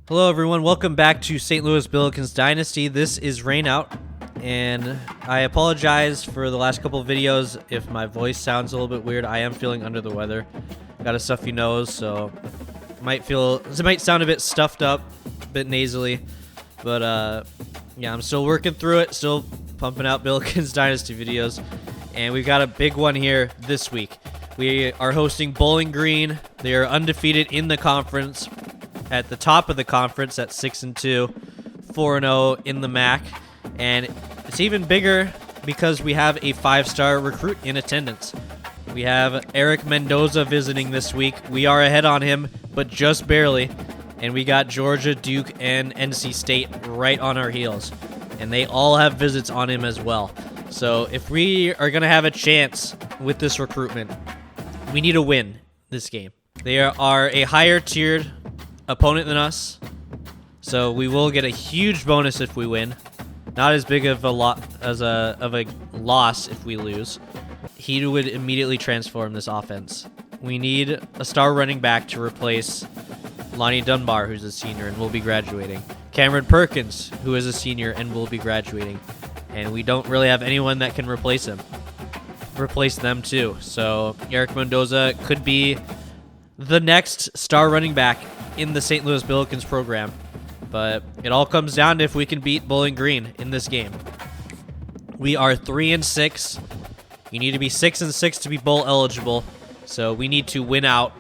Hello everyone, welcome back to St. Louis Billikens Dynasty. This is Rainout, and I apologize for the last couple of videos if my voice sounds a little bit weird. I am feeling under the weather. Got a stuffy nose, so it might sound a bit stuffed up, a bit nasally, but yeah, I'm still working through it, still pumping out Billikens Dynasty videos, and we've got a big one here this week. We are hosting Bowling Green. They are undefeated in the conference. At the top of the conference at 6-2, 4-0 in the MAC, and it's even bigger because we have a 5-star recruit in attendance. We have Eric Mendoza visiting this week. We are ahead on him, but just barely, and we got Georgia, Duke, and NC State right on our heels, and they all have visits on him as well. So if we are going to have a chance with this recruitment, we need to win this game. They are a higher tiered opponent than us, so we will get a huge bonus if we win. Not as big of a loss if we lose. He would immediately transform this offense. We need a star running back to replace Lonnie Dunbar, who's a senior and will be graduating. Cameron Perkins, who is a senior and will be graduating. And we don't really have anyone that can replace him. Replace them too. So Eric Mendoza could be the next star running back in the St. Louis Billikens program, but it all comes down to if we can beat Bowling Green in this game. We are 3-6. You need to be 6-6 to be bowl eligible, so we need to win out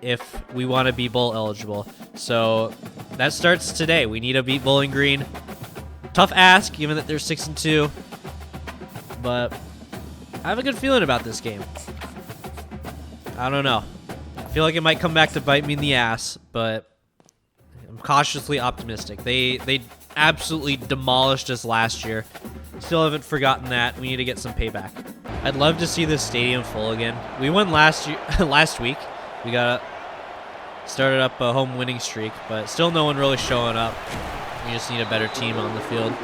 if we want to be bowl eligible. So that starts today. We need to beat Bowling Green. Tough ask, given that they're 6-2, but I have a good feeling about this game. I don't know. I feel like it might come back to bite me in the ass, but I'm cautiously optimistic. They absolutely demolished us last year. Still haven't forgotten that. We need to get some payback. I'd love to see this stadium full again. We won last week. We started up a home winning streak, but still no one really showing up. We just need a better team on the field.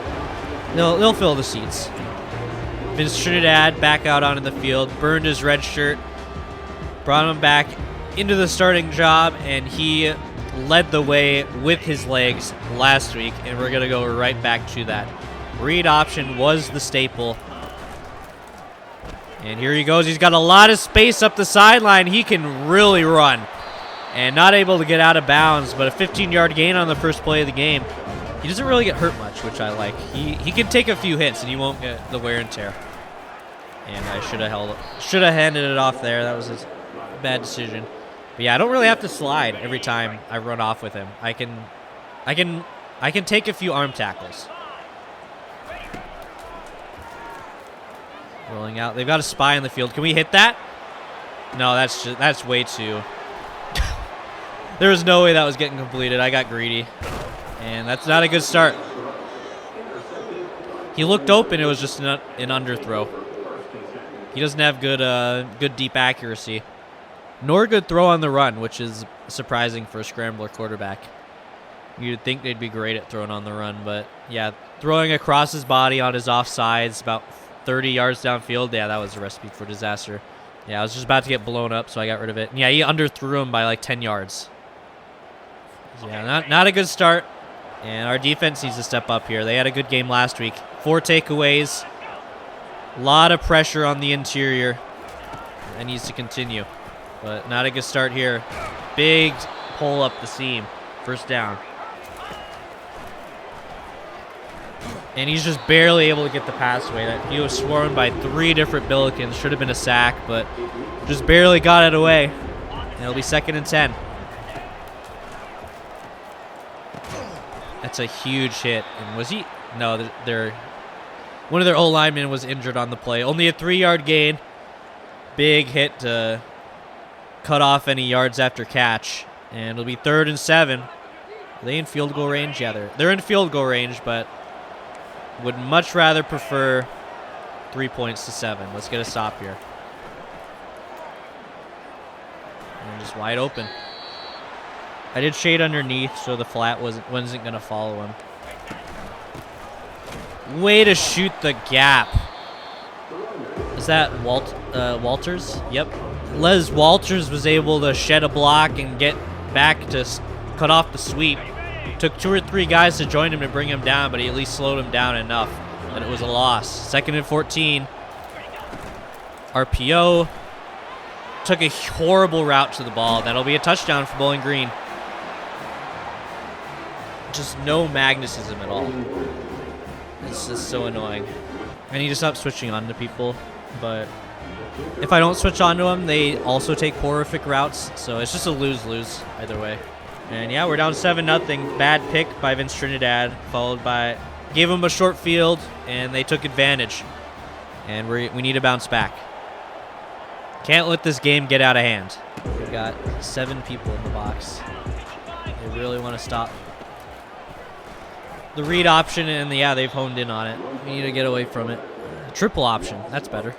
They'll fill the seats. Vince Trinidad back out onto the field, burned his red shirt, brought him back into the starting job, and he led the way with his legs last week, and we're going to go right back to that. Read option was the staple. And here he goes. He's got a lot of space up the sideline. He can really run. And not able to get out of bounds, but a 15-yard gain on the first play of the game. He doesn't really get hurt much, which I like. He can take a few hits, and he won't get the wear and tear. And I should have handed it off there. That was a bad decision. But yeah, I don't really have to slide every time I run off with him. I can take a few arm tackles. Rolling out. They've got a spy in the field. Can we hit that? No, that's way too. There was no way that was getting completed. I got greedy. And that's not a good start. He looked open. It was just an underthrow. He doesn't have good deep accuracy. Nor good throw on the run, which is surprising for a scrambler quarterback. You'd think they'd be great at throwing on the run, but yeah, throwing across his body on his offsides about 30 yards downfield, yeah, that was a recipe for disaster. Yeah, I was just about to get blown up, so I got rid of it. And yeah, he underthrew him by like 10 yards. So yeah, not a good start, and our defense needs to step up here. They had a good game last week. 4 takeaways, a lot of pressure on the interior. That needs to continue. But not a good start here. Big pull up the seam. First down. And he's just barely able to get the pass away. He was swarmed by 3 different Billikens. Should have been a sack, but just barely got it away. And it'll be 2nd and 10. That's a huge hit. And was he? No, one of their old linemen was injured on the play. Only a 3-yard gain. Big hit to cut off any yards after catch, and it'll be 3rd and 7. Are they in field goal range? Yeah, they're in field goal range, but would much rather prefer 3 points to 7. Let's get a stop here. And just wide open. I did shade underneath, so the flat wasn't going to follow him. Way to shoot the gap. Is that Walters? Yep. Les Walters was able to shed a block and get back to cut off the sweep. Took 2 or 3 guys to join him to bring him down, but he at least slowed him down enough that it was a loss. 2nd and 14. RPO. Took a horrible route to the ball. That'll be a touchdown for Bowling Green. Just no magnetism at all. It's just so annoying. I need to stop switching on to people, but if I don't switch on to them, they also take horrific routes, so it's just a lose-lose either way. And yeah, we're down 7-0. Bad pick by Vince Trinidad, followed by... Gave them a short field, and they took advantage. And we need to bounce back. Can't let this game get out of hand. We've got 7 people in the box. They really want to stop the read option, and yeah, they've honed in on it. We need to get away from it. Triple option, that's better.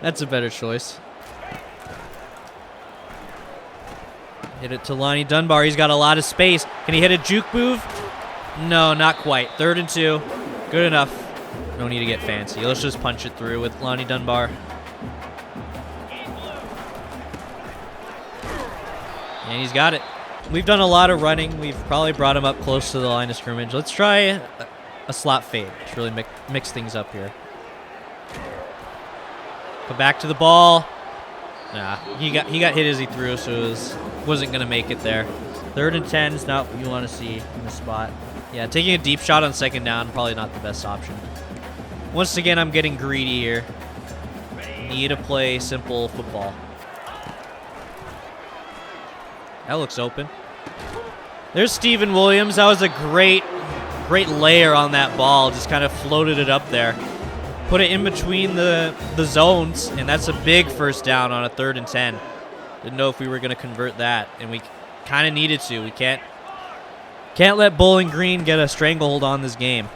That's a better choice. Hit it to Lonnie Dunbar. He's got a lot of space. Can he hit a juke move? No, not quite. 3rd and 2. Good enough. No need to get fancy. Let's just punch it through with Lonnie Dunbar. And he's got it. We've done a lot of running. We've probably brought him up close to the line of scrimmage. Let's try a slot fade to really mix things up here. Come back to the ball. Nah, he got hit as he threw, so it wasn't going to make it there. 3rd and 10 is not what you want to see in the spot. Yeah, taking a deep shot on 2nd down, probably not the best option. Once again, I'm getting greedy here. Need to play simple football. That looks open. There's Steven Williams. That was a great layer on that ball. Just kind of floated it up there. Put it in between the zones, and that's a big 1st down on a 3rd and 10. Didn't know if we were going to convert that, and we kind of needed to. We can't let Bowling Green get a stranglehold on this game.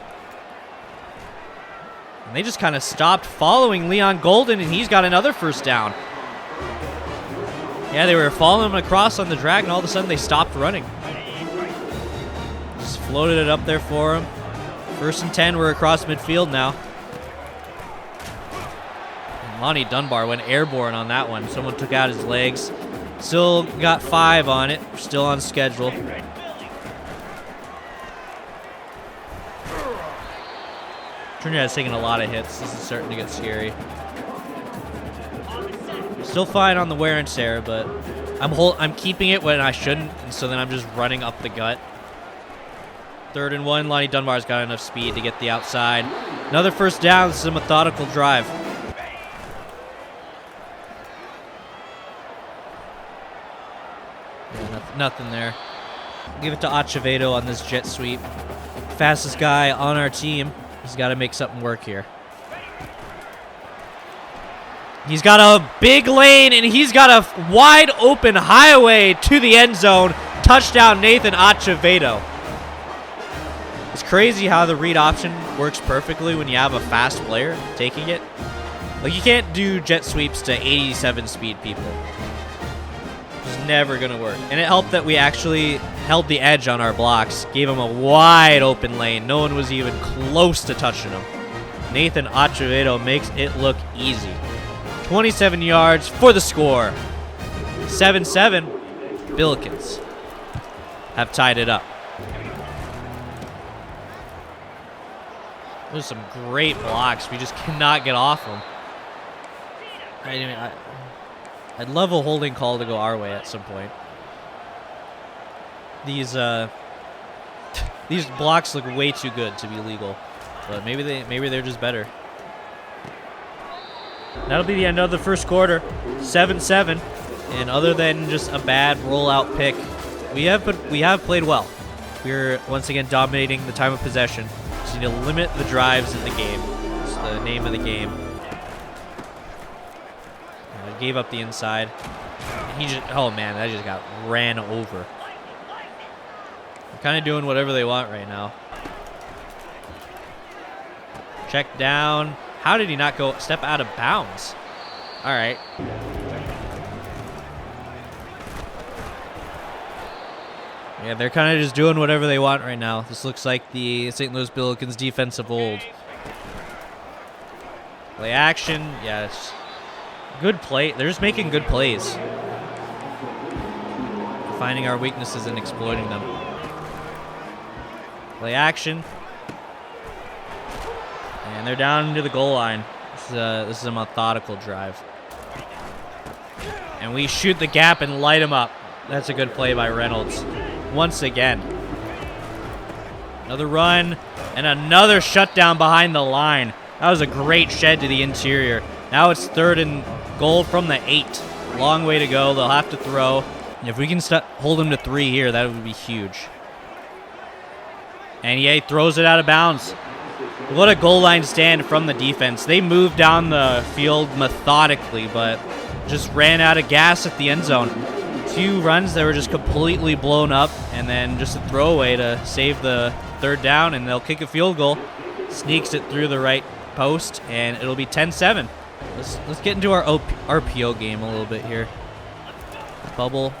And they just kind of stopped following Leon Golden, and he's got another 1st down. Yeah, they were following him across on the drag, and all of a sudden they stopped running. Just floated it up there for him. 1st and 10, we're across midfield now. And Lonnie Dunbar went airborne on that one. Someone took out his legs. Still got 5 on it. Still on schedule. Trinidad's taking a lot of hits. This is starting to get scary. Still fine on the wear and tear, but I'm keeping it when I shouldn't, and so then I'm just running up the gut. 3rd and 1. Lonnie Dunbar's got enough speed to get the outside. Another 1st down. This is a methodical drive. Yeah, nothing there. Give it to Acevedo on this jet sweep. Fastest guy on our team. He's got to make something work here. He's got a big lane, and he's got a wide open highway to the end zone. Touchdown, Nathan Acevedo. It's crazy how the read option works perfectly when you have a fast player taking it. Like, you can't do jet sweeps to 87 speed people. It's never going to work. And it helped that we actually held the edge on our blocks. Gave him a wide open lane. No one was even close to touching him. Nathan Acevedo makes it look easy. 27 yards for the score. 7-7. Billikens have tied it up. Those are some great blocks. We just cannot get off them. I'd love a holding call to go our way at some point. These blocks look way too good to be legal, but maybe they're just better. That'll be the end of the 1st quarter. 7-7, and other than just a bad rollout pick, we have played well. We're once again dominating the time of possession. Just need to limit the drives in the game. It's the name of the game. Gave up the inside. Oh man, that just got ran over. They're kind of doing whatever they want right now. Check down. How did he not step out of bounds? All right. Yeah, they're kind of just doing whatever they want right now. This looks like the St. Louis Billikens defense of old. Play action. Yes. Good play. They're just making good plays. finding our weaknesses and exploiting them. Play action. And they're down into the goal line. This is a methodical drive. And we shoot the gap and light them up. That's a good play by Reynolds. Once again. Another run and another shutdown behind the line. That was a great shed to the interior. Now it's 3rd and goal from the 8. Long way to go. They'll have to throw. If we can hold them to 3 here, that would be huge. And he throws it out of bounds. What a goal line stand from the defense. They moved down the field methodically, but just ran out of gas at the end zone. 2 runs that were just completely blown up, and then just a throwaway to save the 3rd down, and they'll kick a field goal. Sneaks it through the right post, and it'll be 10-7. Let's get into our RPO game a little bit here. Bubble.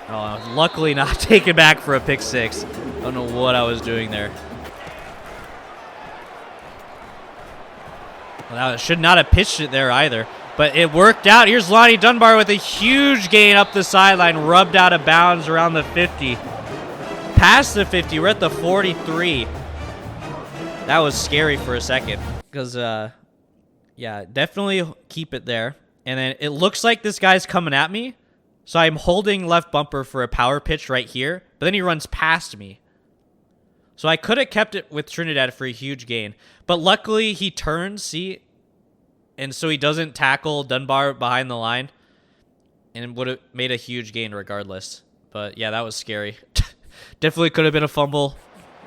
Oh, luckily not taken back for a pick 6. Don't know what I was doing there. Well, I should not have pitched it there either, but it worked out. Here's Lonnie Dunbar with a huge gain up the sideline, rubbed out of bounds around the 50. Past the 50, we're at the 43. That was scary for a second because, yeah, definitely keep it there. And then it looks like this guy's coming at me, so I'm holding left bumper for a power pitch right here, but then he runs past me. So I could have kept it with Trinidad for a huge gain. But luckily, he turns, see? And so he doesn't tackle Dunbar behind the line. And would have made a huge gain regardless. But yeah, that was scary. Definitely could have been a fumble.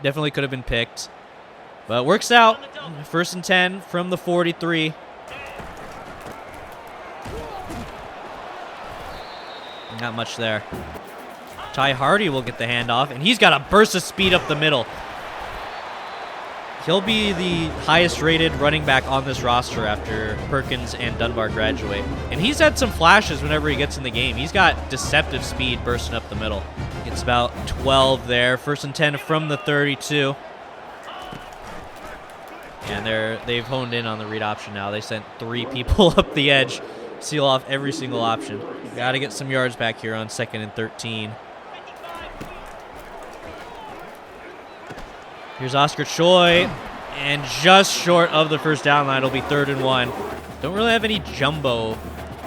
Definitely could have been picked. But it works out. 1st and 10 from the 43. Not much there. Ty Hardy will get the handoff, and he's got a burst of speed up the middle. He'll be the highest rated running back on this roster after Perkins and Dunbar graduate. And he's had some flashes whenever he gets in the game. He's got deceptive speed bursting up the middle. It's about 12 there. 1st and 10 from the 32. And they've honed in on the read option now. They sent 3 people up the edge, seal off every single option. Got to get some yards back here on 2nd and 13. Here's Oscar Choi, and just short of the 1st down line. It'll be 3rd and 1. Don't really have any jumbo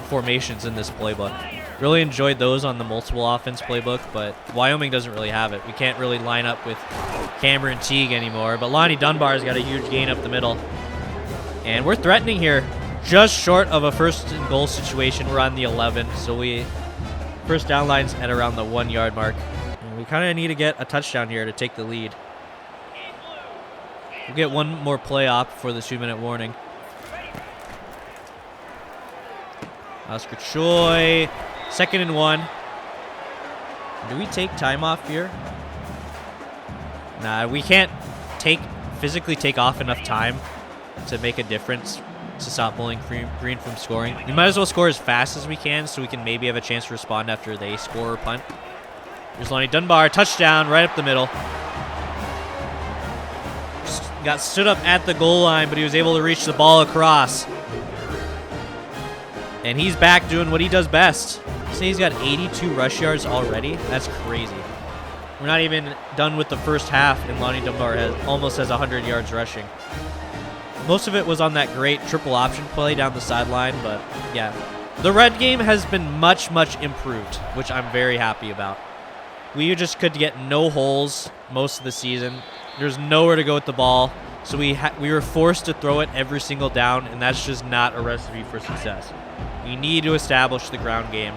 formations in this playbook. Really enjoyed those on the multiple offense playbook, but Wyoming doesn't really have it. We can't really line up with Cameron Teague anymore, but Lonnie Dunbar's got a huge gain up the middle. And we're threatening here. Just short of a 1st and goal situation. We're on the 11, so 1st down line's at around the 1-yard mark. And we kind of need to get a touchdown here to take the lead. We'll get one more play op for the 2-minute warning. Oscar Choi, 2nd and 1. Do we take time off here? Nah, we can't physically take off enough time to make a difference to stop Bowling Green from scoring. We might as well score as fast as we can so we can maybe have a chance to respond after they score or punt. Here's Lonnie Dunbar, touchdown right up the middle. Got stood up at the goal line, but he was able to reach the ball across. And he's back doing what he does best. See, he's got 82 rush yards already. That's crazy. We're not even done with the 1st half, and Lonnie Dunbar almost has 100 yards rushing. Most of it was on that great triple option play down the sideline, but yeah. The red game has been much, much improved, which I'm very happy about. We just could get no holes most of the season. There's nowhere to go with the ball, so we were forced to throw it every single down, and that's just not a recipe for success. We need to establish the ground game,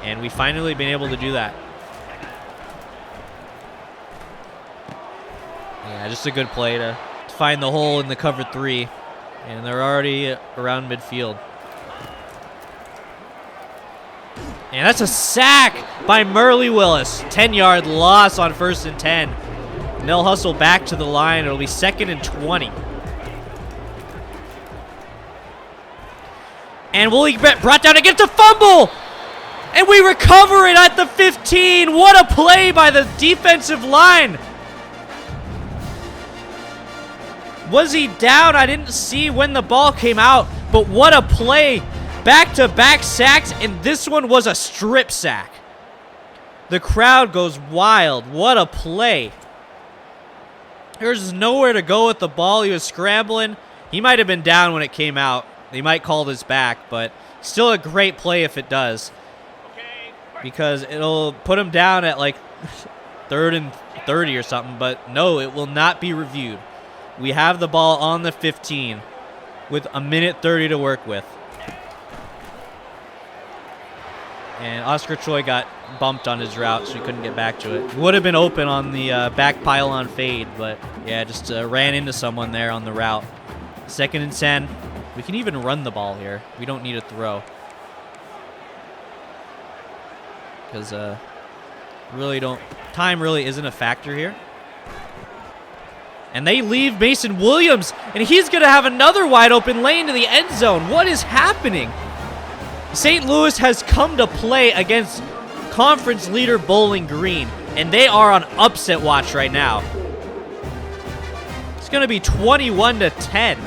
and we finally been able to do that. Yeah, just a good play to find the hole in the cover 3, and they're already around midfield. And that's a sack by Murley Willis. 10-yard loss on 1st and 10. And they'll hustle back to the line. It'll be 2nd and 20. And Willie brought down against a fumble. And we recover it at the 15. What a play by the defensive line. Was he down? I didn't see when the ball came out. But what a play. Back-to-back sacks, and this one was a strip sack. The crowd goes wild. What a play. There's nowhere to go with the ball. He was scrambling. He might have been down when it came out. They might call this back, but still a great play if it does. Because it'll put him down at like 3rd and 30 or something, but no, it will not be reviewed. We have the ball on the 15 with 1:30 to work with. And Oscar Choi got bumped on his route, so he couldn't get back to it. Would have been open on the back pylon fade, but yeah, just ran into someone there on the route. 2nd and 10. We can even run the ball here. We don't need a throw. Because time really isn't a factor here. And they leave Mason Williams, and he's going to have another wide open lane to the end zone. What is happening? St. Louis has come to play against conference leader Bowling Green, and they are on upset watch right now. It's going to be 21-10.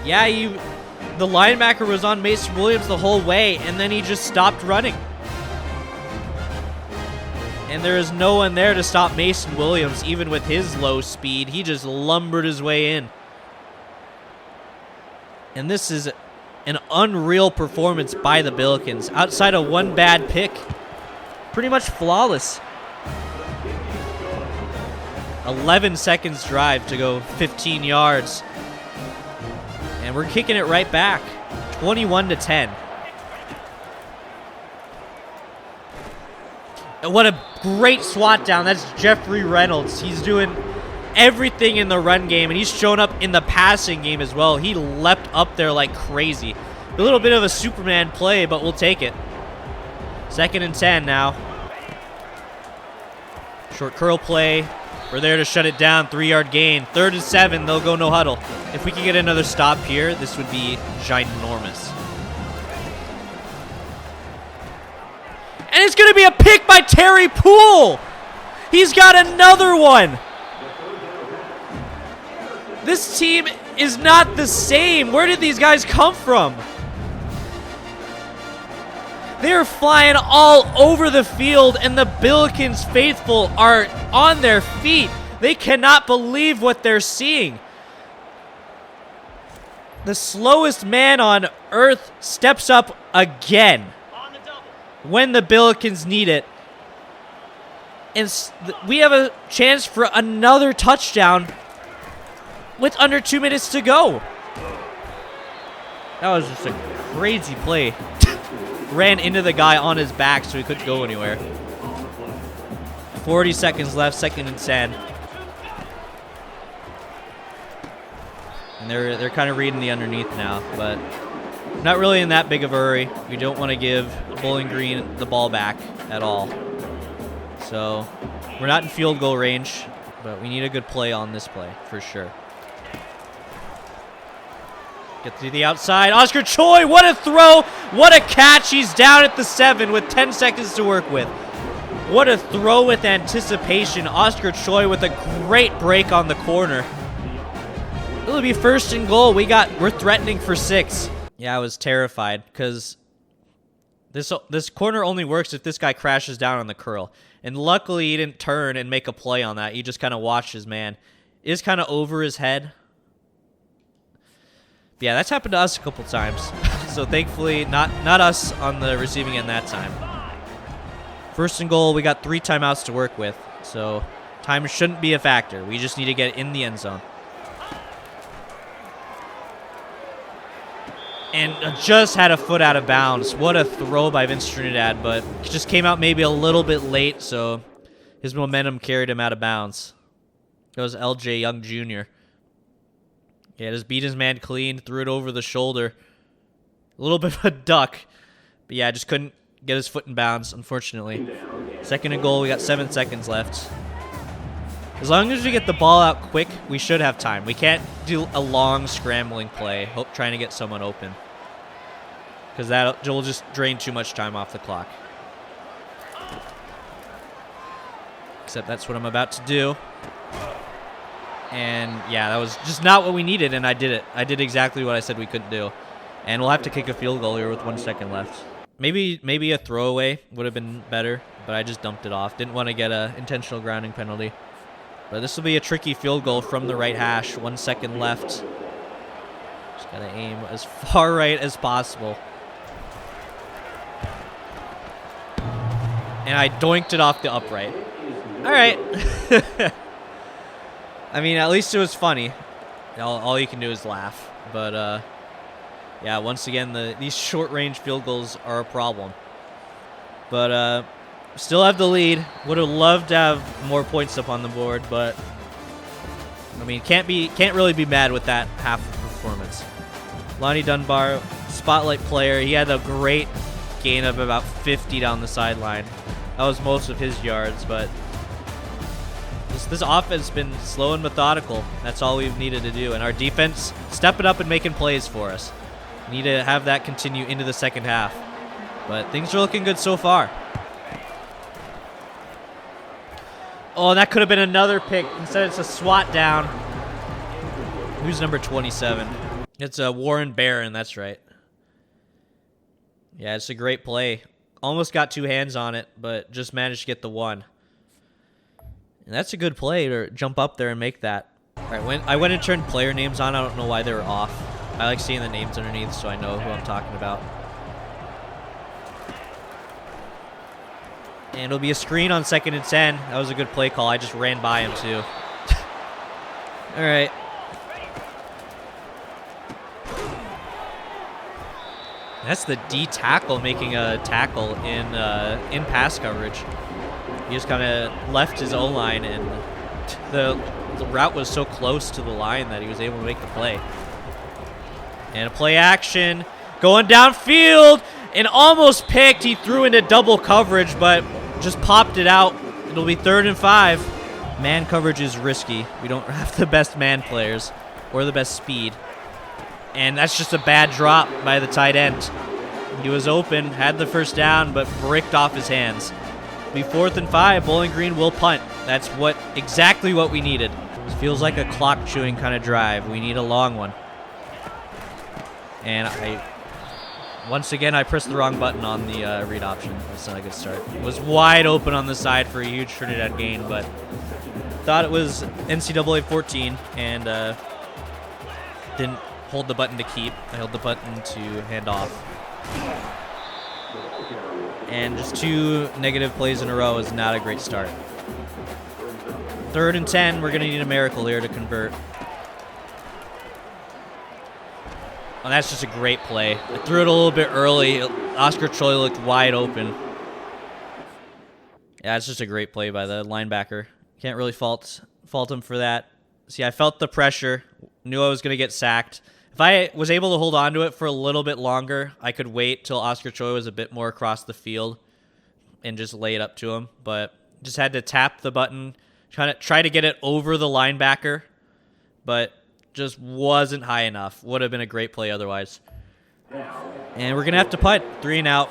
Yeah, the linebacker was on Mason Williams the whole way, and then he just stopped running. And there is no one there to stop Mason Williams, even with his low speed. He just lumbered his way in. And this is an unreal performance by the Billikens. Outside of one bad pick, pretty much flawless. 11 seconds drive to go 15 yards. And we're kicking it right back. 21-10. And what a great swat down. That's Jeffrey Reynolds. He's doing everything in the run game, and he's shown up in the passing game as well. He leapt up there like crazy. A little bit of a Superman play, but we'll take it. 2nd and 10 now. Short curl play. We're there to shut it down. 3-yard gain. 3rd and 7. They'll go no huddle. If we can get another stop here, this would be ginormous. And it's going to be a pick by Terry Poole. He's got another one. This team is not the same. Where did these guys come from? They're flying all over the field, and the Billikens faithful are on their feet. They cannot believe what they're seeing. The slowest man on earth steps up again when the Billikens need it. And we have a chance for another touchdown with under 2 minutes to go. That was just a crazy play. Ran into the guy on his back so he couldn't go anywhere. 40 seconds left, 2nd and 10. And they're kind of reading the underneath now, but not really in that big of a hurry. We don't want to give Bowling Green the ball back at all. So we're not in field goal range, but we need a good play on this play for sure. Get to the outside. Oscar Choi, what a throw. What a catch. He's down at the 7 with 10 seconds to work with. What a throw with anticipation. Oscar Choi with a great break on the corner. It'll be 1st and goal. We're threatening for 6. Yeah, I was terrified because this corner only works if this guy crashes down on the curl. And luckily he didn't turn and make a play on that. He just kind of watched his man. It is kind of over his head. Yeah, that's happened to us a couple times. So thankfully, not us on the receiving end that time. 1st and goal, we got 3 timeouts to work with. So time shouldn't be a factor. We just need to get in the end zone. And just had a foot out of bounds. What a throw by Vince Trinidad, but just came out maybe a little bit late, so his momentum carried him out of bounds. It was LJ Young Jr. Yeah, just beat his man clean, threw it over the shoulder. A little bit of a duck. But yeah, just couldn't get his foot in bounds, unfortunately. 2nd and goal, we got 7 seconds left. As long as we get the ball out quick, we should have time. We can't do a long scrambling play, trying to get someone open. Because that will just drain too much time off the clock. Except that's what I'm about to do. And yeah, that was just not what we needed, and I did it. I did exactly what I said we couldn't do. And we'll have to kick a field goal here with 1 second left. Maybe a throwaway would have been better, but I just dumped it off. Didn't want to get a intentional grounding penalty. But this will be a tricky field goal from the right hash. 1 second left. Just gotta aim as far right as possible. And I doinked it off the upright. All right. I mean, at least it was funny. All you can do is laugh. But yeah, once again, these short-range field goals are a problem. But still have the lead. Would have loved to have more points up on the board, but I mean, can't really be mad with that half performance. Lonnie Dunbar, spotlight player. He had a great gain of about 50 down the sideline. That was most of his yards, but this offense has been slow and methodical. That's all we've needed to do, and our defense stepping up and making plays for us. We need to have that continue into the second half, but things are looking good so far. Oh, that could have been another pick. Instead, it's a swat down. Who's number 27? It's Warren Barron. That's right. Yeah, it's a great play. Almost got two hands on it, but just managed to get the one. And that's a good play to jump up there and make that. All right, when I went and turned player names on, I don't know why they were off. I like seeing the names underneath so I know who I'm talking about. And it'll be a screen on 2nd and 10. That was a good play call. I just ran by him, too. All right. That's the D tackle making a tackle in pass coverage. He just kind of left his O-line, and the route was so close to the line that he was able to make the play. And a play action. Going downfield and almost picked. He threw into double coverage, but just popped it out. It'll be 3rd and 5. Man coverage is risky. We don't have the best man players or the best speed. And that's just a bad drop by the tight end. He was open, had the first down, but bricked off his hands. It'll be 4th and 5. Bowling Green will punt. That's exactly what we needed. This feels like a clock chewing kind of drive. We need a long one. And once again, I pressed the wrong button on the read option. That's not a good start. It was wide open on the side for a huge Trinidad gain, but thought it was NCAA 14 and didn't hold the button to keep. I held the button to hand off. And just 2 negative plays in a row is not a great start. 3rd and 10, we're going to need a miracle here to convert. Oh, that's just a great play. I threw it a little bit early. Oscar Choi looked wide open. Yeah, it's just a great play by the linebacker. Can't really fault him for that. See, I felt the pressure. Knew I was going to get sacked. If I was able to hold on to it for a little bit longer, I could wait till Oscar Choi was a bit more across the field and just lay it up to him. But just had to tap the button, try to get it over the linebacker, but just wasn't high enough. Would have been a great play otherwise. And we're going to have to punt. 3 and out.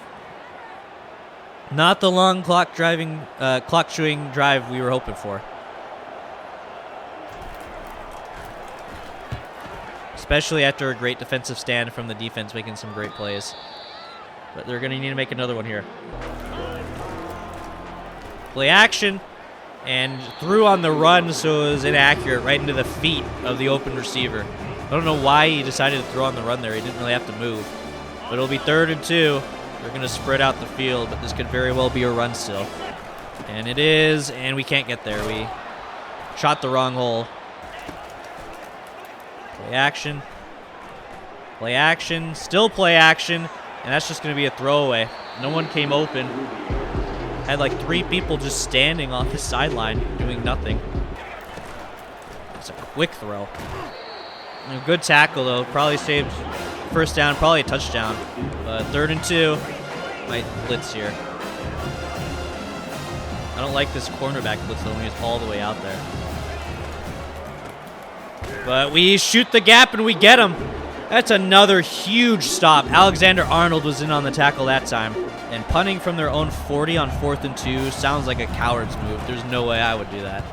Not the long clock chewing drive we were hoping for. Especially after a great defensive stand from the defense making some great plays. But they're going to need to make another one here. Play action. And threw on the run, so it was inaccurate right into the feet of the open receiver. I don't know why he decided to throw on the run there. He didn't really have to move. But it'll be 3rd and 2. They're going to spread out the field, but this could very well be a run still. And it is, and we can't get there. We shot the wrong hole. Play action. Play action. Still play action. And that's just going to be a throwaway. No one came open. Had like 3 people just standing on the sideline doing nothing. It's a quick throw. A good tackle, though. Probably saved first down, probably a touchdown. 3rd and 2. Might blitz here. I don't like this cornerback blitz, though, when he's all the way out there. But we shoot the gap and we get him. That's another huge stop. Alexander Arnold was in on the tackle that time. And punting from their own 40 on 4th and 2 sounds like a coward's move. There's no way I would do that.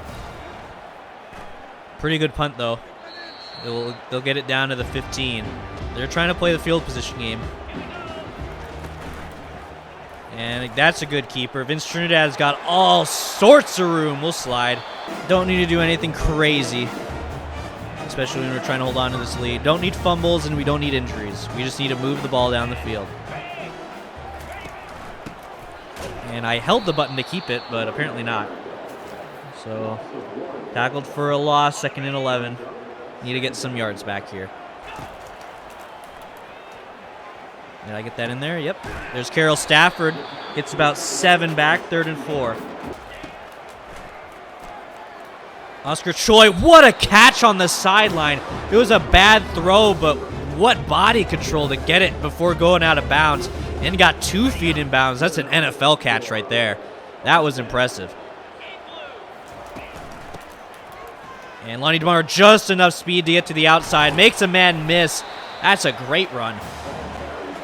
Pretty good punt, though. They'll get it down to the 15. They're trying to play the field position game. And that's a good keeper. Vince Trinidad's got all sorts of room. We'll slide. Don't need to do anything crazy, especially when we're trying to hold on to this lead. Don't need fumbles, and we don't need injuries. We just need to move the ball down the field. And I held the button to keep it, but apparently not. So, tackled for a loss, 2nd and 11. Need to get some yards back here. Did I get that in there? Yep. There's Carroll Stafford. Gets about 7 back, 3rd and 4. Oscar Choi, what a catch on the sideline. It was a bad throw, but what body control to get it before going out of bounds. And got 2 feet in bounds. That's an NFL catch right there. That was impressive. And Lonnie DeMar, just enough speed to get to the outside. Makes a man miss. That's a great run.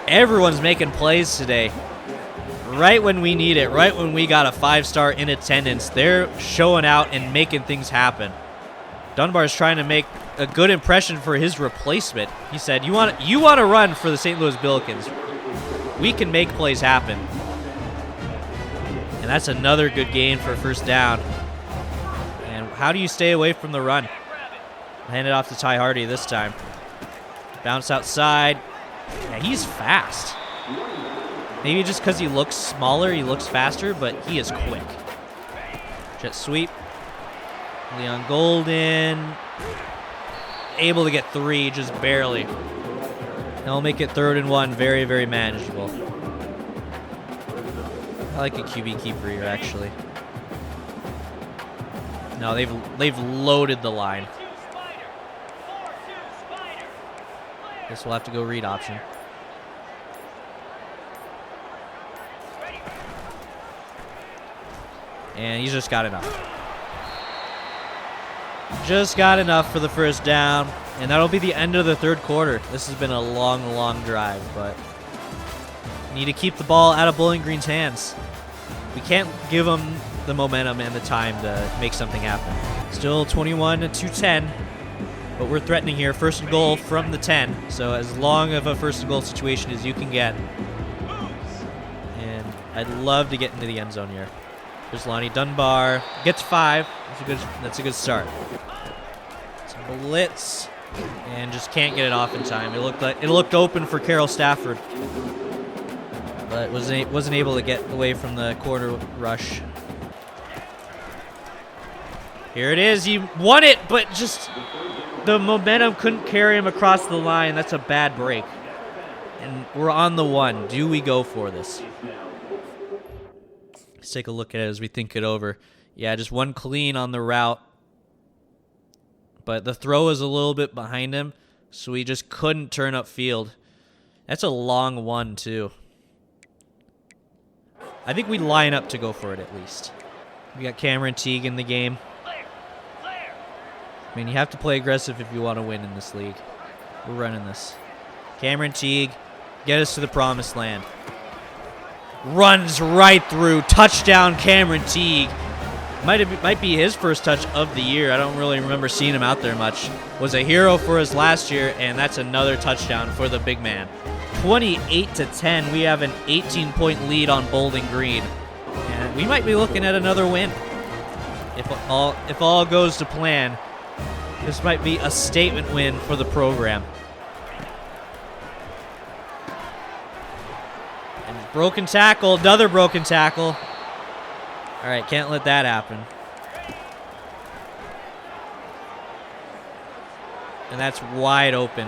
Everyone's making plays today. Right when we need it, right when we got a 5-star in attendance, they're showing out and making things happen. Dunbar's trying to make a good impression for his replacement. He said, you want to run for the St. Louis Billikens. We can make plays happen. And that's another good gain for 1st down. And how do you stay away from the run? Hand it off to Ty Hardy this time. Bounce outside. Yeah, he's fast. Maybe just because he looks smaller, he looks faster, but he is quick. Jet sweep. Leon Golden. Able to get 3, just barely. They'll make it 3rd and 1, very, very manageable. I like a QB keeper here, actually. No, they've loaded the line. Guess we'll have to go read option. And he's just got enough. Just got enough for the 1st down. And that'll be the end of the 3rd quarter. This has been a long, long drive, but need to keep the ball out of Bowling Green's hands. We can't give them the momentum and the time to make something happen. Still 21-10, but we're threatening here. 1st and goal from the 10, so as long of a 1st and goal situation as you can get. And I'd love to get into the end zone here. There's Lonnie Dunbar. Gets 5. That's a good start. It's a blitz. And just can't get it off in time. It looked open for Carroll Stafford, but wasn't able to get away from the quarter rush. Here it is. He won it, but just the momentum couldn't carry him across the line. That's a bad break. And we're on the 1. Do we go for this? Let's take a look at it as we think it over. Yeah, just 1 clean on the route. But the throw is a little bit behind him, so he just couldn't turn upfield. That's a long 1, too. I think we line up to go for it at least. We got Cameron Teague in the game. I mean, you have to play aggressive if you want to win in this league. We're running this. Cameron Teague, get us to the promised land. Runs right through. Touchdown, Cameron Teague. Might be his 1st touch of the year. I don't really remember seeing him out there much. Was a hero for us last year, and that's another touchdown for the big man. 28-10. We have an 18-point lead on Bowling Green, and we might be looking at another win. If all goes to plan, this might be a statement win for the program. And broken tackle, another broken tackle. All right, can't let that happen. And that's wide open.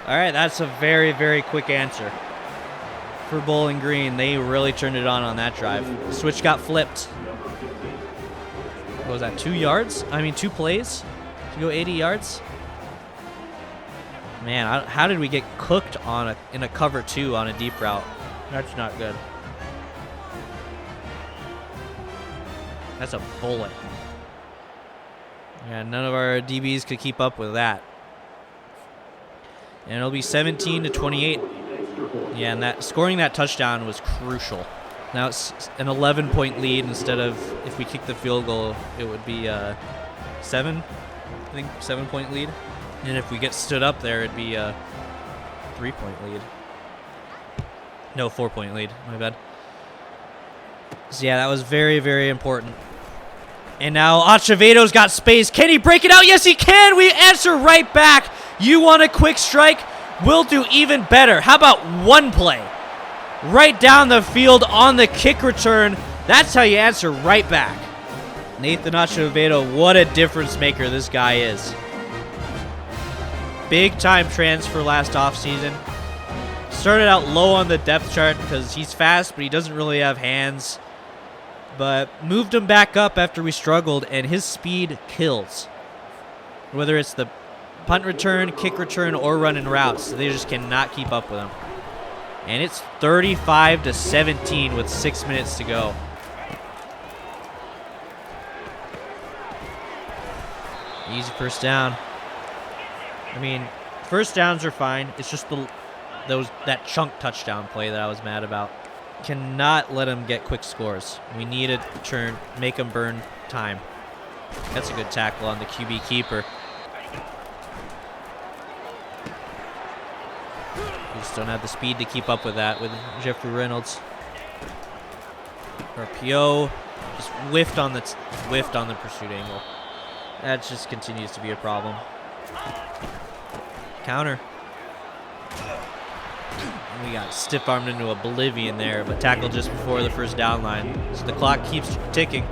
All right, that's a very, very quick answer for Bowling Green. They really turned it on that drive. The switch got flipped. What was that, 2 yards? I mean, 2 plays to go 80 yards? Man, how did we get cooked in a cover 2 on a deep route? That's not good. That's a bullet. Yeah, none of our DBs could keep up with that. And it'll be 17-28. Yeah, and scoring that touchdown was crucial. Now it's an 11-point lead instead of, if we kick the field goal, it would be 7. I think 7-point lead. And if we get stood up there, it'd be a 3-point lead. No, 4-point lead. My bad. So yeah, that was very, very important. And now Acevedo's got space. Can he break it out? Yes, he can. We answer right back. You want a quick strike? We'll do even better. How about one play? Right down the field on the kick return. That's how you answer right back. Nathan Acevedo, what a difference maker this guy is. Big time transfer last offseason. Started out low on the depth chart because he's fast, but he doesn't really have hands. But moved him back up after we struggled, and his speed kills. Whether it's the punt return, kick return, or running routes, they just cannot keep up with him. And it's 35-17 with 6 minutes to go. Easy first down. I mean, first downs are fine. It's just that chunk touchdown play that I was mad about. Cannot let him get quick scores. We need a turn, make him burn time. That's a good tackle on the QB keeper. We just don't have the speed to keep up with that with Jeffrey Reynolds. RPO just whiffed on the pursuit angle. That just continues to be a problem. Counter. We got stiff-armed into oblivion there, but tackled just before the first down line. So the clock keeps ticking.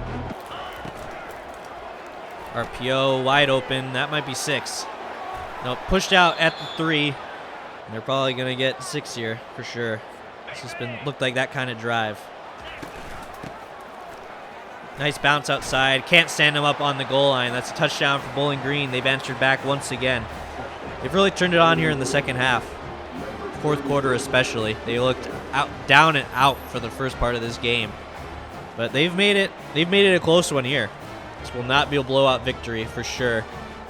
RPO wide open. That might be 6. No, pushed out at the 3. And they're probably going to get 6 here for sure. It's just looked like that kind of drive. Nice bounce outside. Can't stand him up on the goal line. That's a touchdown for Bowling Green. They've answered back once again. They've really turned it on here in the second half. Fourth quarter especially. They looked down and out for the first part of this game. But they've made it a close one here. This will not be a blowout victory for sure.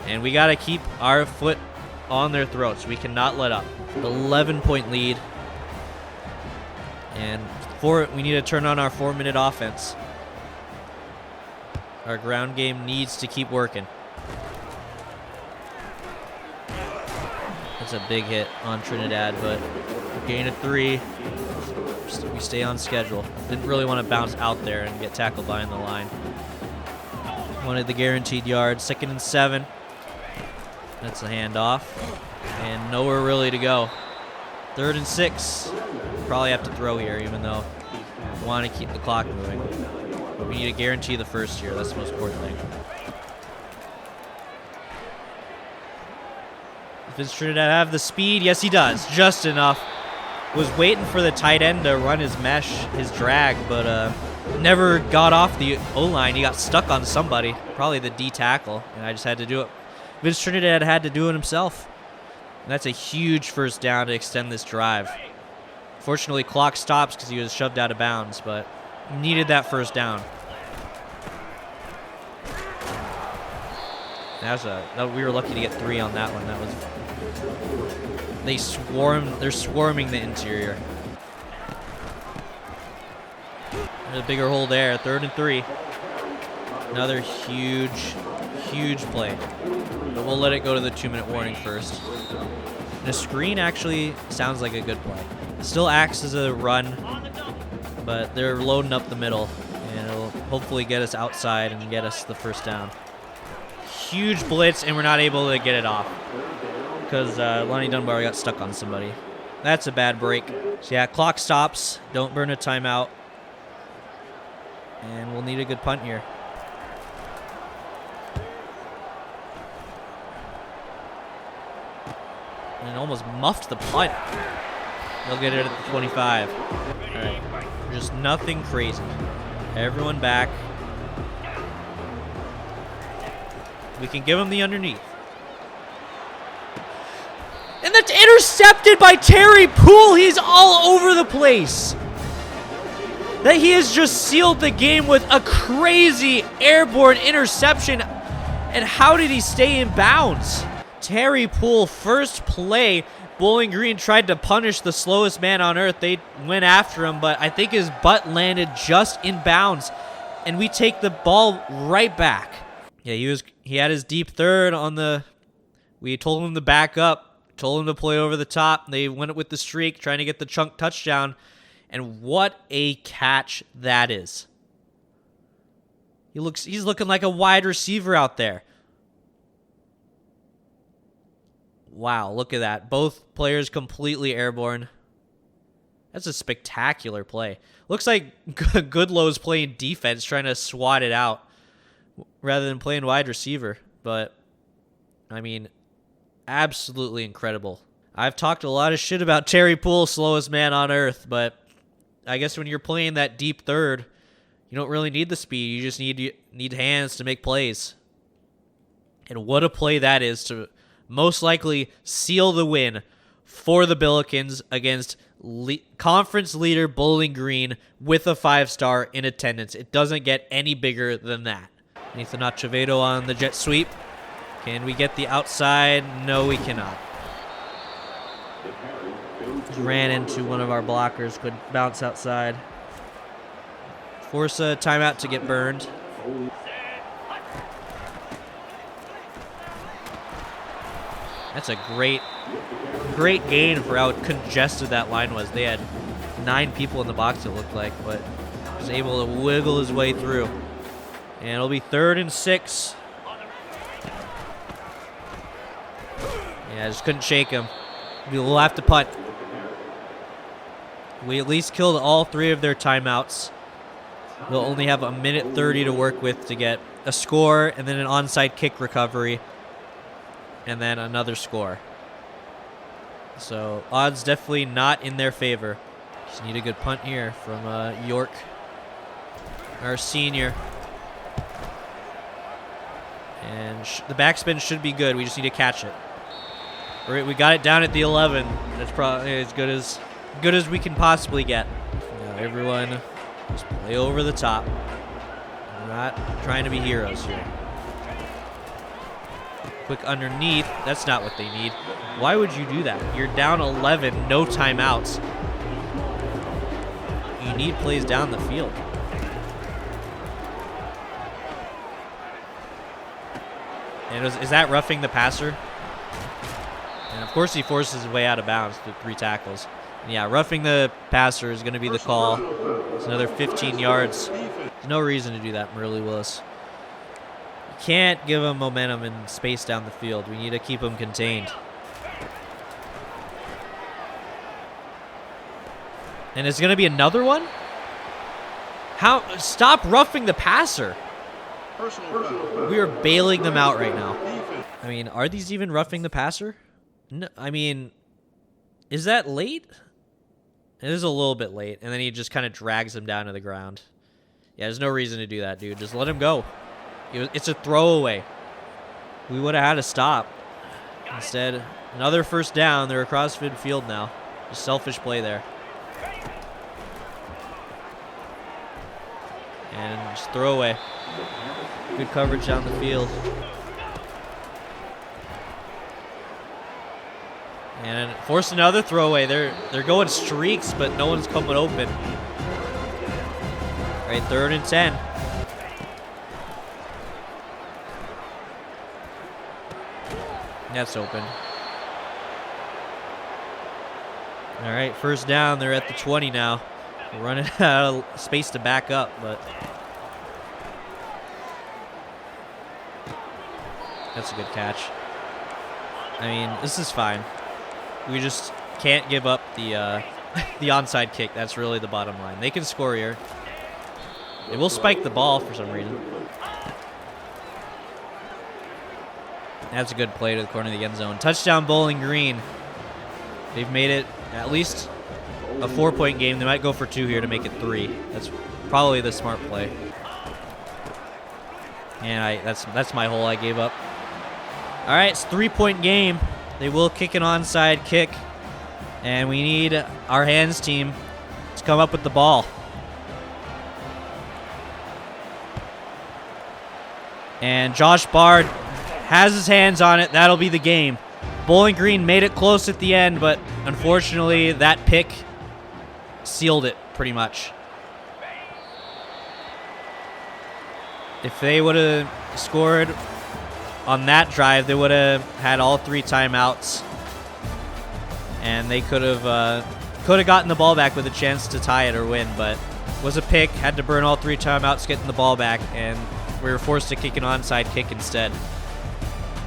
And we got to keep our foot on their throats. We cannot let up. 11-point lead. And we need to turn on our 4-minute offense. Our ground game needs to keep working. That's a big hit on Trinidad, but gain of 3. We stay on schedule. Didn't really want to bounce out there and get tackled behind the line. Wanted the guaranteed yard. 2nd and 7. That's a handoff. And nowhere really to go. 3rd and 6. Probably have to throw here, even though we want to keep the clock moving. But we need to guarantee the first here. That's the most important thing. Does Trinidad have the speed? Yes, he does. Just enough. Was waiting for the tight end to run his mesh, his drag, but never got off the O-line. He got stuck on somebody, probably the D tackle, and I just had to do it. Vince Trinidad had to do it himself. And that's a huge first down to extend this drive. Fortunately, clock stops because he was shoved out of bounds, but needed that first down. We were lucky to get 3 on that one. They're swarming the interior. There's a bigger hole there. 3rd and 3. Another huge play. But we'll let it go to the 2-minute warning first. And a screen actually sounds like a good play. Still acts as a run, but they're loading up the middle, and it'll hopefully get us outside and get us the first down. Huge blitz, and we're not able to get it off because Lonnie Dunbar got stuck on somebody. That's a bad break. So yeah, clock stops. Don't burn a timeout. And we'll need a good punt here. And it almost muffed the punt. They'll get it at the 25. All right, just nothing crazy. Everyone back. We can give him the underneath. And that's intercepted by Terry Poole. He's all over the place. That he has just sealed the game with a crazy airborne interception. And how did he stay in bounds? Terry Poole, first play. Bowling Green tried to punish the slowest man on earth. They went after him, but I think his butt landed just in bounds. And we take the ball right back. Yeah, he had his deep third on the... We told him to back up. Told him to play over the top. They went with the streak, trying to get the chunk touchdown. And what a catch that is. He's looking like a wide receiver out there. Wow, look at that. Both players completely airborne. That's a spectacular play. Looks like Goodlow's playing defense, trying to swat it out rather than playing wide receiver. But, I mean, absolutely incredible. I've talked a lot of shit about Terry Poole, slowest man on earth, but I guess when you're playing that deep third, you don't really need the speed. You just need hands to make plays. And what a play that is to most likely seal the win for the Billikens against conference leader Bowling Green with a 5-star in attendance. It doesn't get any bigger than that. Nathan Acevedo on the jet sweep. Can we get the outside? No, we cannot. Just ran into one of our blockers, could bounce outside. Force a timeout to get burned. That's a great gain for how congested that line was. They had 9 people in the box, it looked like, but was able to wiggle his way through. And it'll be 3rd and 6. Yeah, just couldn't shake him. We'll have to punt. We at least killed all 3 of their timeouts. We'll only have 1:30 to work with to get a score and then an onside kick recovery and then another score. So odds definitely not in their favor. Just need a good punt here from York, our senior. And the backspin should be good. We just need to catch it. We got it down at the 11. That's probably as good as we can possibly get. Now everyone just play over the top. We're not trying to be heroes here. Quick underneath. That's not what they need. Why would you do that? You're down 11, no timeouts. You need plays down the field. And is that roughing the passer? And of course he forces his way out of bounds through 3 tackles. And yeah, roughing the passer is going to be the call. It's another 15 yards. There's no reason to do that, Merle Willis. You can't give him momentum and space down the field. We need to keep him contained. And it's going to be another one? How? Stop roughing the passer. We are bailing them out right now. I mean, are these even roughing the passer? No, I mean, is that late? It is a little bit late, and then he just kind of drags him down to the ground. Yeah, there's no reason to do that, dude. Just let him go. It's a throwaway. We would have had to stop. Instead, another first down. They're across midfield now. Just selfish play there. And just throwaway. Good coverage down the field. And force another throwaway. They're going streaks, but no one's coming open. All right, 3rd and 10. That's open. All right, first down. They're at the 20 now. We're running out of space to back up, but that's a good catch. I mean, this is fine. We just can't give up the the onside kick. That's really the bottom line. They can score here. They will spike the ball for some reason. That's a good play to the corner of the end zone. Touchdown Bowling Green. They've made it at least a 4-point game. They might go for 2 here to make it 3. That's probably the smart play. And that's my hole I gave up. All right, it's a 3-point game. They will kick an onside kick. And we need our hands team to come up with the ball. And Josh Bard has his hands on it. That'll be the game. Bowling Green made it close at the end, but unfortunately that pick sealed it pretty much. If they would have scored on that drive, they would have had all 3 timeouts, and they could have Could have gotten the ball back with a chance to tie it or win, but was a pick. Had to burn all 3 timeouts getting the ball back, and we were forced to kick an onside kick instead.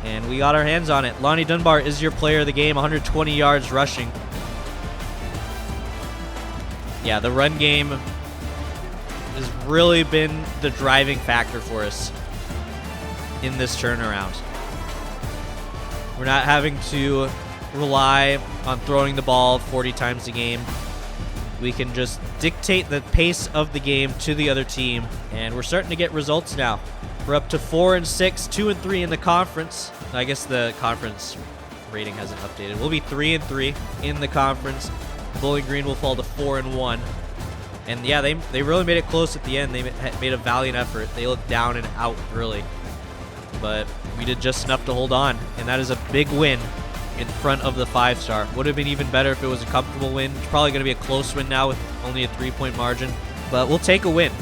And we got our hands on it. Lonnie Dunbar is your player of the game, 120 yards rushing. Yeah, the run game has really been the driving factor for us in this turnaround. We're not having to rely on throwing the ball 40 times a game. We can just dictate the pace of the game to the other team, and we're starting to get results now. We're up to 4-6, 2-3 in the conference. I guess the conference rating hasn't updated. We'll be 3-3 in the conference. Bowling Green will fall to 4-1. And yeah, they really made it close at the end. They made a valiant effort. They looked down and out early, but we did just enough to hold on, and that is a big win in front of the 5-star. Would have been even better if it was a comfortable win. It's probably going to be a close win now with only a 3-point margin, but we'll take a win.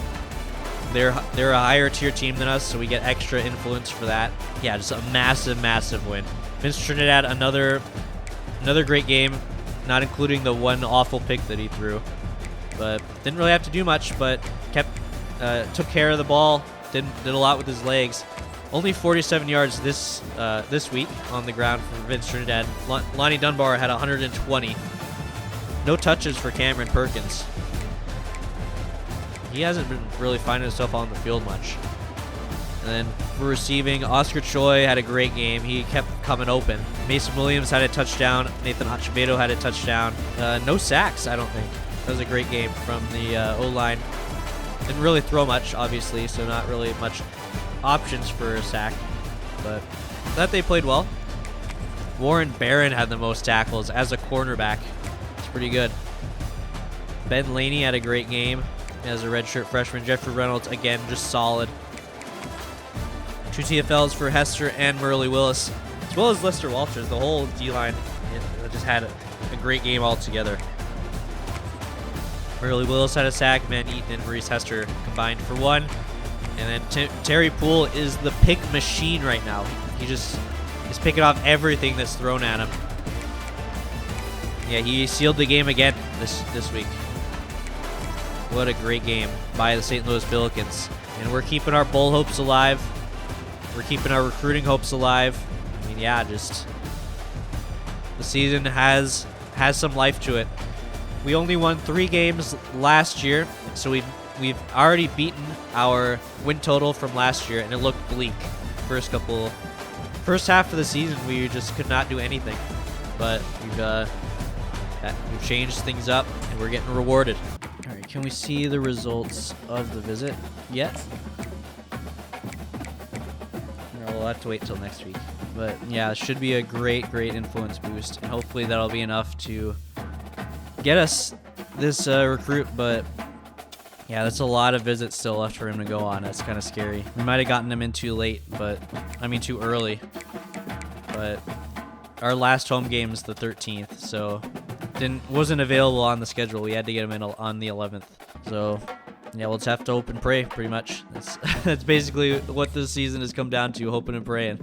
They're a higher tier team than us, so we get extra influence for that. Yeah, just a massive win. Vince Trinidad, another great game, not including the one awful pick that he threw, but didn't really have to do much, but took care of the ball, did a lot with his legs. Only 47 yards this week on the ground for Vince Trinidad. Lonnie Dunbar had 120. No touches for Cameron Perkins. He hasn't been really finding himself on the field much. And then for receiving, Oscar Choi had a great game. He kept coming open. Mason Williams had a touchdown. Nathan Acevedo had a touchdown. No sacks, I don't think. That was a great game from the O-line. Didn't really throw much, obviously, so not really much options for a sack, but that they played well. Warren Barron had the most tackles as a cornerback. It's pretty good. Ben Laney had a great game as a redshirt freshman. Jeffrey Reynolds, again, just solid. 2 TFLs for Hester and Merle Willis, as well as Lester Walters. The whole D-line just had a great game altogether. Merle Willis had a sack. Van Eaton and Maurice Hester combined for 1. And then Terry Poole is the pick machine right now. He just is picking off everything that's thrown at him. Yeah, he sealed the game again this week. What a great game by the St. Louis Billikens. And we're keeping our bowl hopes alive. We're keeping our recruiting hopes alive. I mean, yeah, just the season has some life to it. We only won 3 games last year, so we've already beaten our win total from last year, and it looked bleak. First half of the season, we just could not do anything. But we've changed things up, and we're getting rewarded. All right, can we see the results of the visit yet? No, we'll have to wait till next week. But yeah, it should be a great influence boost, and hopefully that'll be enough to get us this recruit. But yeah, that's a lot of visits still left for him to go on. That's kind of scary. We might have gotten him in too late, too early. But our last home game is the 13th, so wasn't available on the schedule. We had to get him in on the 11th. So yeah, we'll just have to hope and pray, pretty much. That's basically what this season has come down to, hoping and praying.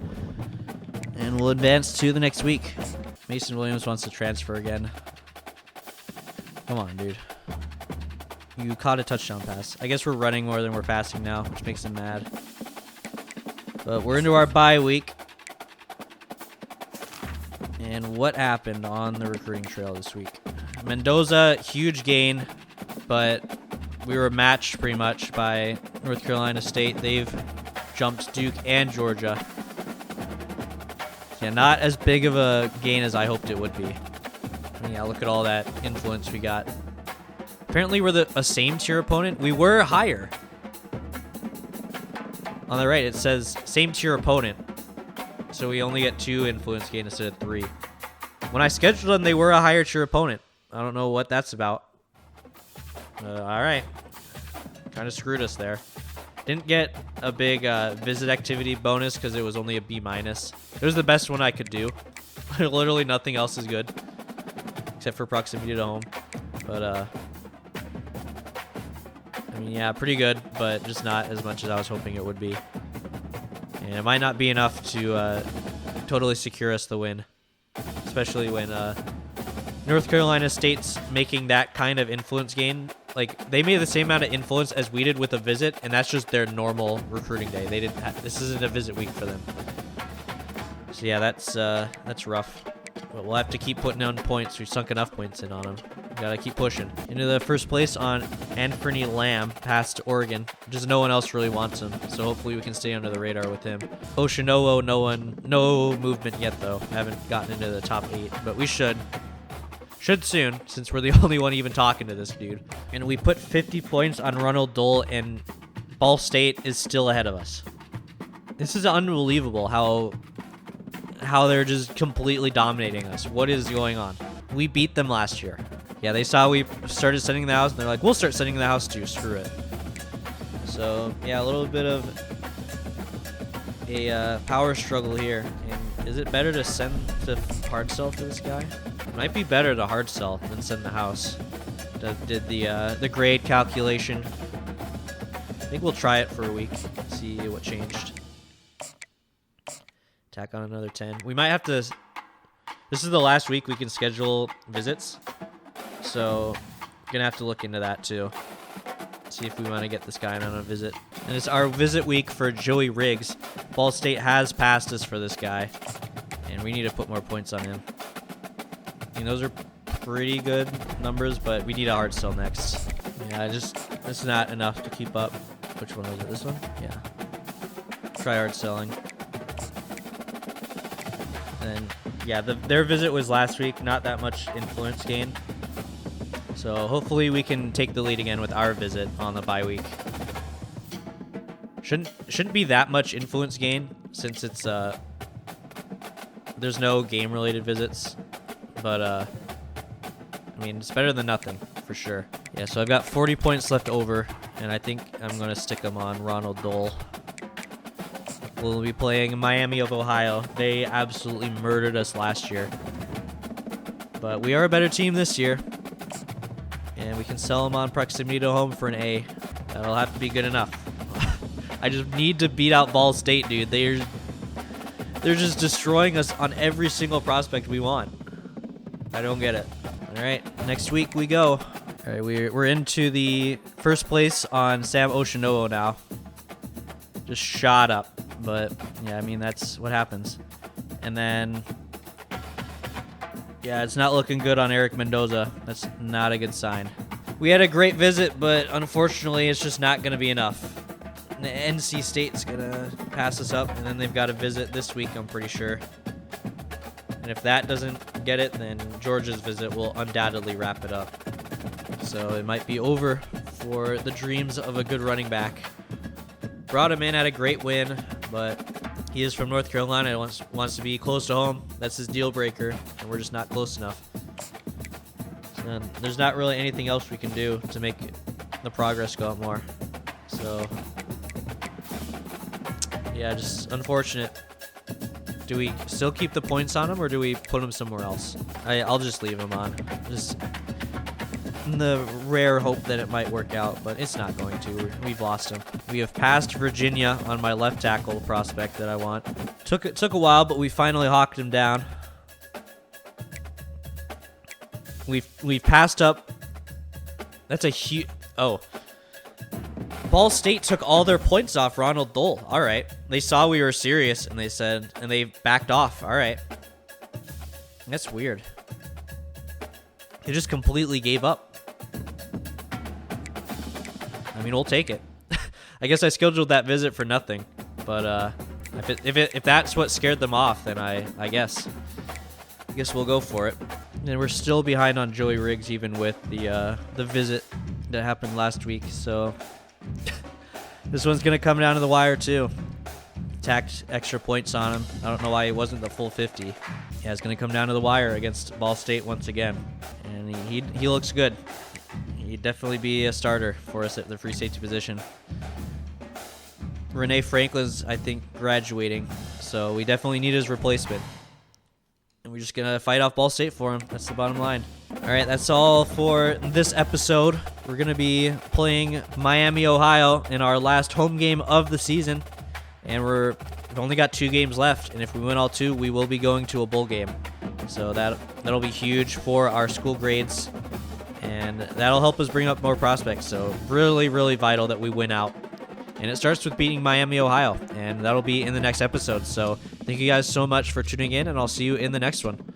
And we'll advance to the next week. Mason Williams wants to transfer again. Come on, dude. You caught a touchdown pass. I guess we're running more than we're passing now, which makes him mad. But we're into our bye week. And what happened on the recruiting trail this week? Mendoza, huge gain, but we were matched pretty much by North Carolina State. They've jumped Duke and Georgia. Yeah, not as big of a gain as I hoped it would be. Yeah, look at all that influence we got. Apparently we're a same tier opponent. We were higher. On the right, it says same tier opponent. So we only get 2 influence gain instead of 3. When I scheduled them, they were a higher tier opponent. I don't know what that's about. All right. Kind of screwed us there. Didn't get a big visit activity bonus because it was only a B-. It was the best one I could do. Literally nothing else is good. Except for proximity to home. But, I mean, yeah, pretty good, but just not as much as I was hoping it would be. And it might not be enough to totally secure us the win. Especially when North Carolina State's making that kind of influence gain. Like, they made the same amount of influence as we did with a visit, and that's just their normal recruiting day. They didn't this isn't a visit week for them. So yeah, that's rough. But we'll have to keep putting on points. We've sunk enough points in on them. Gotta keep pushing. Into the first place on Anthony Lamb, past Oregon. Just no one else really wants him, so hopefully we can stay under the radar with him. Oceanowo, no movement yet though. Haven't gotten into the top 8, but we should. Should soon, since we're the only one even talking to this dude. And we put 50 points on Ronald Dole, and Ball State is still ahead of us. This is unbelievable how they're just completely dominating us. What is going on? We beat them last year. Yeah, they saw we started sending the house, and they're like, we'll start sending the house too. Screw it. So, yeah, a little bit of a power struggle here. And is it better to send the hard sell for this guy? It might be better to hard sell than send the house. Did the grade calculation. I think we'll try it for a week, see what changed. Tack on another 10. We might have to... This is the last week we can schedule visits. So, gonna have to look into that too. See if we want to get this guy on a visit. And it's our visit week for Joey Riggs. Ball State has passed us for this guy. And we need to put more points on him. I mean, those are pretty good numbers, but we need a hard sell next. Yeah, it's not enough to keep up. Which one was it? This one? Yeah. Try hard selling. And yeah, their visit was last week. Not that much influence gain. So hopefully we can take the lead again with our visit on the bye week. Shouldn't be that much influence gain since it's there's no game related visits. But I mean, it's better than nothing for sure. Yeah, so I've got 40 points left over, and I think I'm gonna stick them on Ronald Dole. We'll be playing Miami of Ohio. They absolutely murdered us last year. But we are a better team this year. And we can sell them on proximity to home for an A. That'll have to be good enough. I just need to beat out Ball State, dude. They're just destroying us on every single prospect we want. I don't get it. All right, next week we go. All right, we're into the first place on Sam Oceanowo now. Just shot up. But, yeah, I mean, that's what happens. And then, yeah, it's not looking good on Eric Mendoza. That's not a good sign. We had a great visit, but unfortunately, it's just not going to be enough. The NC State's going to pass us up, and then they've got a visit this week, I'm pretty sure. And if that doesn't get it, then Georgia's visit will undoubtedly wrap it up. So it might be over for the dreams of a good running back. Brought him in, had a great win, but he is from North Carolina and wants to be close to home. That's his deal breaker, and we're just not close enough. So there's not really anything else we can do to make the progress go up more. So, yeah, just unfortunate. Do we still keep the points on him, or do we put him somewhere else? I'll just leave him on. Just in the rare hope that it might work out, but it's not going to. We've lost him. We have passed Virginia on my left tackle prospect that I want. Took a while, but we finally hawked him down. We've passed up. That's a huge. Oh. Ball State took all their points off Ronald Dole. All right. They saw we were serious, and they backed off. All right. That's weird. They just completely gave up. I mean, we'll take it. I guess I scheduled that visit for nothing, but if that's what scared them off, then I guess we'll go for it. And we're still behind on Joey Riggs, even with the visit that happened last week. So this one's gonna come down to the wire too. Tacked extra points on him. I don't know why he wasn't the full 50. Yeah, it's gonna come down to the wire against Ball State once again, and he looks good. He'd definitely be a starter for us at the free safety position. Renee Franklin's, I think, graduating, so we definitely need his replacement. And we're just going to fight off Ball State for him. That's the bottom line. All right, that's all for this episode. We're going to be playing Miami, Ohio in our last home game of the season. And we've only got 2 games left, and if we win all 2, we will be going to a bowl game. So that'll be huge for our school grades, and that'll help us bring up more prospects. So really, really vital that we win out. And it starts with beating Miami, Ohio, and that'll be in the next episode. So thank you guys so much for tuning in, and I'll see you in the next one.